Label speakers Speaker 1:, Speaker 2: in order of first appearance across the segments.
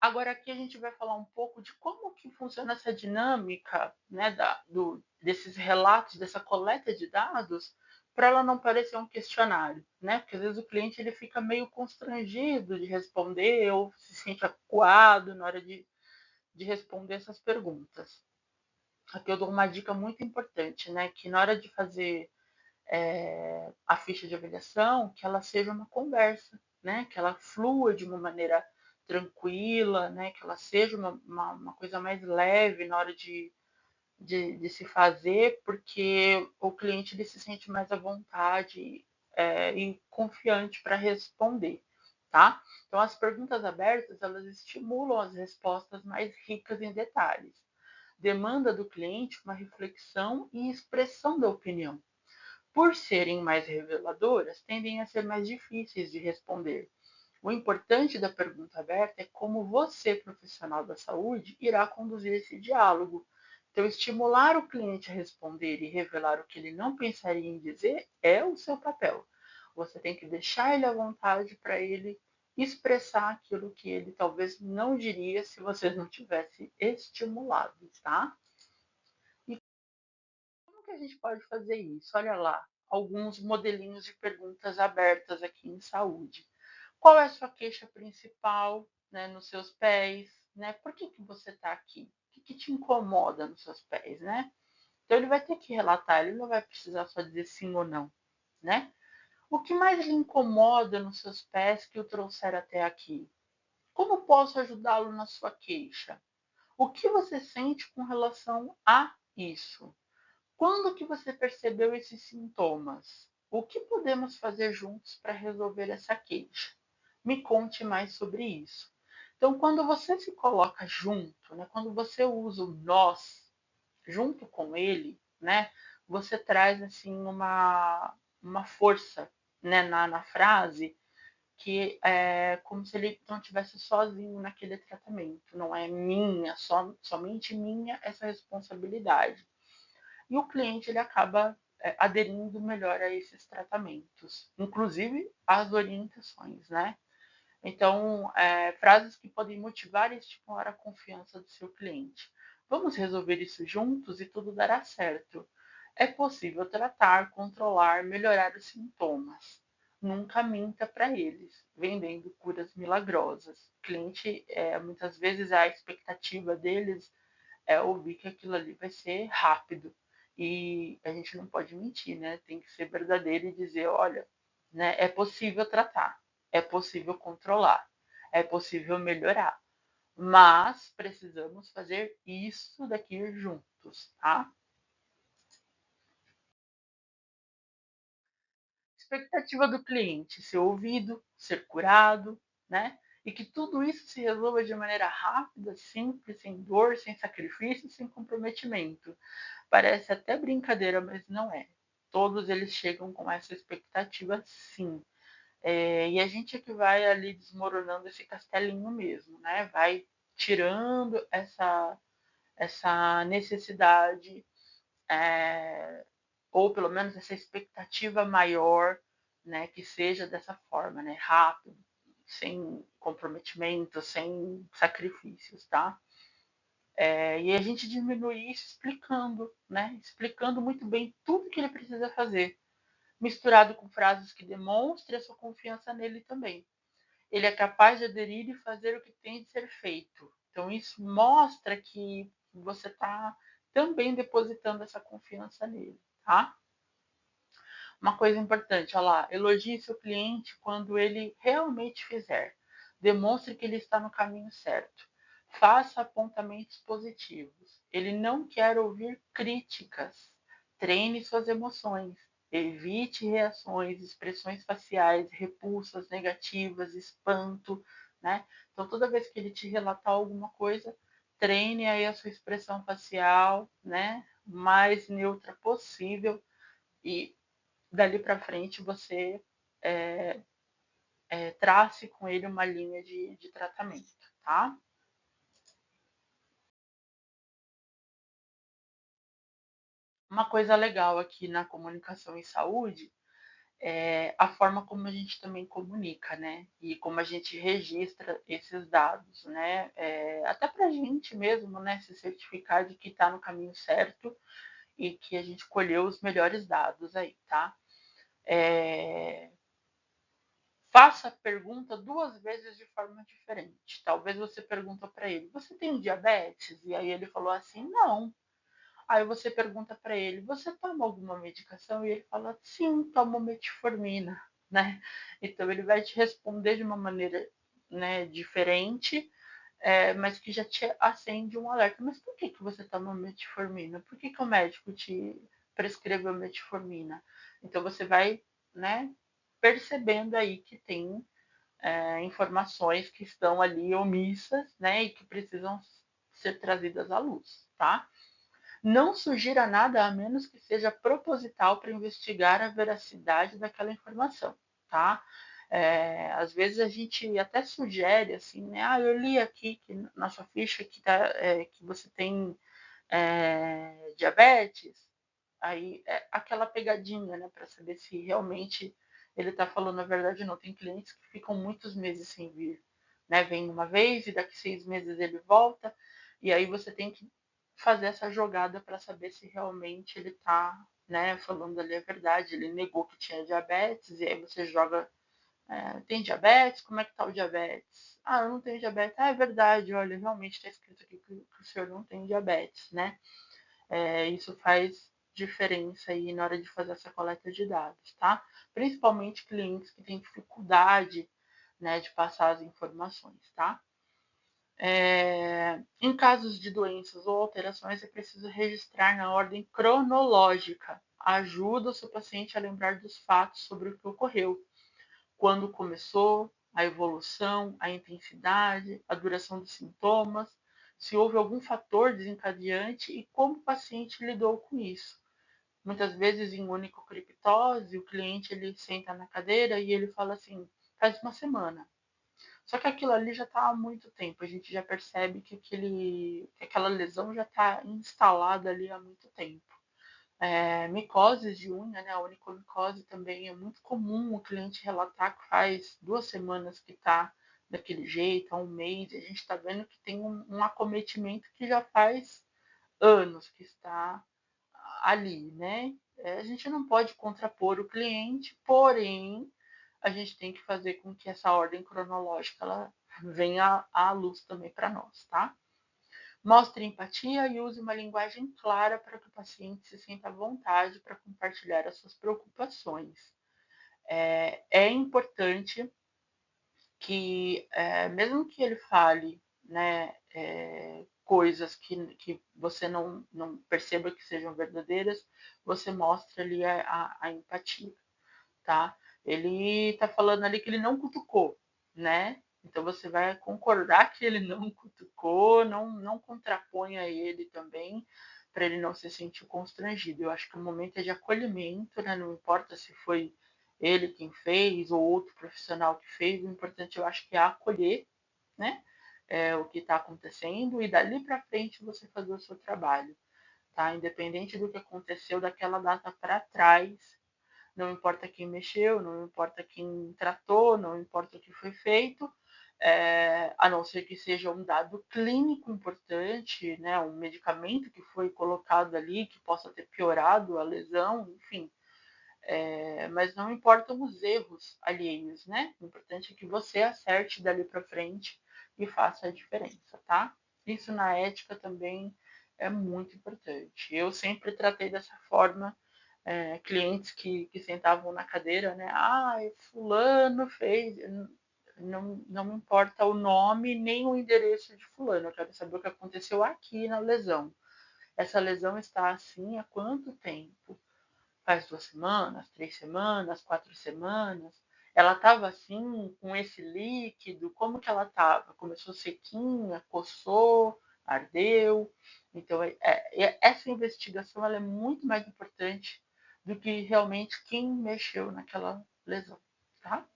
Speaker 1: Agora aqui a gente vai falar um pouco de como que funciona essa dinâmica, né, desses relatos, dessa coleta de dados, para ela não parecer um questionário, né? Porque às vezes o cliente ele fica meio constrangido de responder ou se sente acuado na hora de responder essas perguntas. Aqui eu dou uma dica muito importante, né? Que na hora de fazer a ficha de avaliação, que ela seja uma conversa, né? Que ela flua de uma maneira tranquila, né? Que ela seja uma coisa mais leve na hora de se fazer, porque o cliente ele se sente mais à vontade e confiante para responder, tá? Então, as perguntas abertas, elas estimulam as respostas mais ricas em detalhes. Demanda do cliente uma reflexão e expressão da opinião. Por serem mais reveladoras, tendem a ser mais difíceis de responder. O importante da pergunta aberta é como você, profissional da saúde, irá conduzir esse diálogo. Então, estimular o cliente a responder e revelar o que ele não pensaria em dizer é o seu papel. Você tem que deixar ele à vontade para ele expressar aquilo que ele talvez não diria se você não tivesse estimulado, tá? E como que a gente pode fazer isso? Olha lá, alguns modelinhos de perguntas abertas aqui em saúde. Qual é a sua queixa principal, né, nos seus pés, né? Por que você está aqui? O que te incomoda nos seus pés, né? Então ele vai ter que relatar, ele não vai precisar só dizer sim ou não, né? O que mais lhe incomoda nos seus pés que o trouxeram até aqui? Como posso ajudá-lo na sua queixa? O que você sente com relação a isso? Quando que você percebeu esses sintomas? O que podemos fazer juntos para resolver essa queixa? Me conte mais sobre isso. Então, quando você se coloca junto, né, quando você usa o nós junto com ele, né, você traz assim uma força, né, na frase que é como se ele não estivesse sozinho naquele tratamento. Não é minha, somente minha essa responsabilidade. E o cliente ele acaba aderindo melhor a esses tratamentos, inclusive as orientações, né? Então, frases que podem motivar e estimular a confiança do seu cliente. Vamos resolver isso juntos e tudo dará certo. É possível tratar, controlar, melhorar os sintomas. Nunca minta para eles, vendendo curas milagrosas. O cliente, muitas vezes, a expectativa deles é ouvir que aquilo ali vai ser rápido. E a gente não pode mentir, né? Tem que ser verdadeiro e dizer, olha, né, é possível tratar, é possível controlar, é possível melhorar. Mas precisamos fazer isso daqui juntos, tá? Expectativa do cliente, ser ouvido, ser curado, né? E que tudo isso se resolva de maneira rápida, simples, sem dor, sem sacrifício, sem comprometimento. Parece até brincadeira, mas não é. Todos eles chegam com essa expectativa, sim. E a gente é que vai ali desmoronando esse castelinho mesmo, né? Vai tirando essa necessidade, ou pelo menos essa expectativa maior, né? Que seja dessa forma, né? Rápido, sem comprometimento, sem sacrifícios, tá? E a gente diminui isso explicando, né? Explicando muito bem tudo que ele precisa fazer, misturado com frases que demonstrem a sua confiança nele também. Ele é capaz de aderir e fazer o que tem de ser feito. Então, isso mostra que você está também depositando essa confiança nele, tá? Uma coisa importante, olha lá, elogie seu cliente quando ele realmente fizer. Demonstre que ele está no caminho certo. Faça apontamentos positivos. Ele não quer ouvir críticas. Treine suas emoções. Evite reações, expressões faciais, repulsas negativas, espanto, né? Então, toda vez que ele te relatar alguma coisa, treine aí a sua expressão facial, né? Mais neutra possível e dali para frente você é, trace com ele uma linha de tratamento, tá? Uma coisa legal aqui na comunicação em saúde a forma como a gente também comunica, né? E como a gente registra esses dados, né? Até para a gente mesmo, né? Se certificar de que está no caminho certo e que a gente colheu os melhores dados aí, tá? Faça a pergunta 2 vezes de forma diferente. Talvez você pergunta para ele: "Você tem diabetes?" E aí ele falou assim: "Não." Aí você pergunta para ele: "Você toma alguma medicação?" E ele fala: "Sim, tomo metformina", né? Então ele vai te responder de uma maneira, né, diferente, mas que já te acende um alerta. Mas por que você toma metformina? Por que o médico te prescreveu metformina? Então você vai, né, percebendo aí que tem informações que estão ali omissas, né, e que precisam ser trazidas à luz, tá? Não sugira nada a menos que seja proposital para investigar a veracidade daquela informação, tá? Às vezes a gente até sugere assim, né? Ah, eu li aqui que na sua ficha que você tem diabetes, aí é aquela pegadinha, né, para saber se realmente ele está falando a verdade ou não. Tem clientes que ficam muitos meses sem vir, né? Vem uma vez e daqui 6 meses ele volta, e aí você tem que fazer essa jogada para saber se realmente ele está, né, falando ali a verdade. Ele negou que tinha diabetes, e aí você joga tem diabetes? Como é que tá o diabetes? Ah, eu não tenho diabetes. Ah, é verdade, olha, realmente está escrito aqui que o senhor não tem diabetes, né? Isso faz diferença aí na hora de fazer essa coleta de dados, tá? Principalmente clientes que têm dificuldade, né, de passar as informações, tá? Em casos de doenças ou alterações, é preciso registrar na ordem cronológica. Ajuda o seu paciente a lembrar dos fatos sobre o que ocorreu, quando começou, a evolução, a intensidade, a duração dos sintomas, se houve algum fator desencadeante e como o paciente lidou com isso. Muitas vezes, em onicocriptose, o cliente ele senta na cadeira e ele fala assim: faz uma semana. Só que aquilo ali já está há muito tempo, a gente já percebe que aquela lesão já está instalada ali há muito tempo. Micoses de unha, né, a onicomicose também é muito comum o cliente relatar que faz 2 semanas que está daquele jeito, há um mês, e a gente está vendo que tem um acometimento que já faz anos que está ali, né? A gente não pode contrapor o cliente, porém a gente tem que fazer com que essa ordem cronológica ela venha à luz também para nós, tá? Mostre empatia e use uma linguagem clara para que o paciente se sinta à vontade para compartilhar as suas preocupações. É importante que, mesmo que ele fale, né, coisas que você não perceba que sejam verdadeiras, você mostre ali a empatia, tá? Ele está falando ali que ele não cutucou, né? Então você vai concordar que ele não cutucou, não contraponha ele também, para ele não se sentir constrangido. Eu acho que o momento é de acolhimento, né? Não importa se foi ele quem fez ou outro profissional que fez, o importante eu acho que é acolher, né? O que está acontecendo e dali para frente você fazer o seu trabalho, tá? Independente do que aconteceu daquela data para trás, não importa quem mexeu, não importa quem tratou, não importa o que foi feito, a não ser que seja um dado clínico importante, né, um medicamento que foi colocado ali que possa ter piorado a lesão, enfim. Mas não importam os erros alheios, né? O importante é que você acerte dali para frente e faça a diferença, tá? Isso na ética também é muito importante. Eu sempre tratei dessa forma clientes que sentavam na cadeira, né? Ah, fulano fez. Não me importa o nome nem o endereço de fulano. Eu quero saber o que aconteceu aqui na lesão. Essa lesão está assim há quanto tempo? Faz 2 semanas, 3 semanas, 4 semanas. Ela estava assim, com esse líquido, como que ela estava? Começou sequinha, coçou, ardeu. Então, essa investigação ela é muito mais importante do que realmente quem mexeu naquela lesão, tá?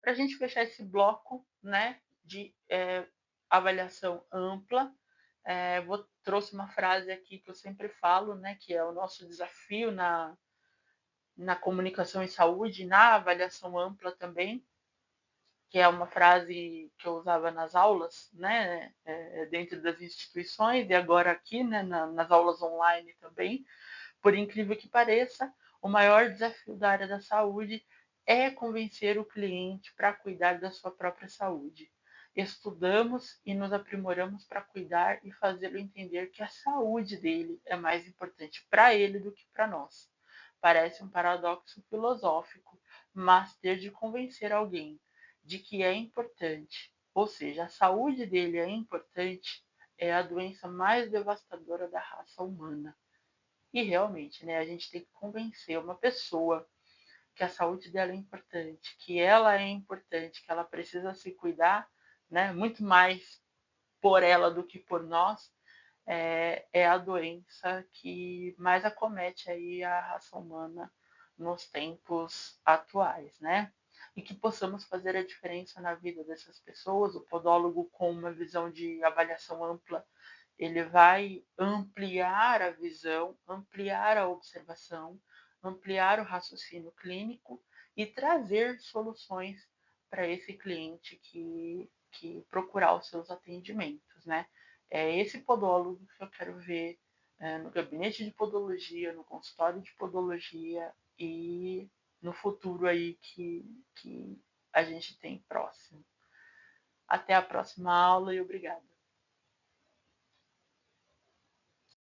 Speaker 1: Para a gente fechar esse bloco, né, de avaliação ampla, Trouxe uma frase aqui que eu sempre falo, né, que é o nosso desafio na comunicação em saúde, na avaliação ampla também, que é uma frase que eu usava nas aulas, né, dentro das instituições e agora aqui, né, nas aulas online também. Por incrível que pareça, o maior desafio da área da saúde é convencer o cliente para cuidar da sua própria saúde. Estudamos e nos aprimoramos para cuidar e fazê-lo entender que a saúde dele é mais importante para ele do que para nós. Parece um paradoxo filosófico, mas ter de convencer alguém de que é importante, ou seja, a saúde dele é importante, é a doença mais devastadora da raça humana. E realmente, né, a gente tem que convencer uma pessoa que a saúde dela é importante, que ela é importante, que ela precisa se cuidar, né, muito mais por ela do que por nós, é a doença que mais acomete aí a raça humana nos tempos atuais, né? E que possamos fazer a diferença na vida dessas pessoas. O podólogo, com uma visão de avaliação ampla, ele vai ampliar a visão, ampliar a observação, ampliar o raciocínio clínico e trazer soluções para esse cliente que procurar os seus atendimentos, né? É esse podólogo que eu quero ver no gabinete de podologia, no consultório de podologia e no futuro aí que a gente tem próximo. Até a próxima aula e obrigada.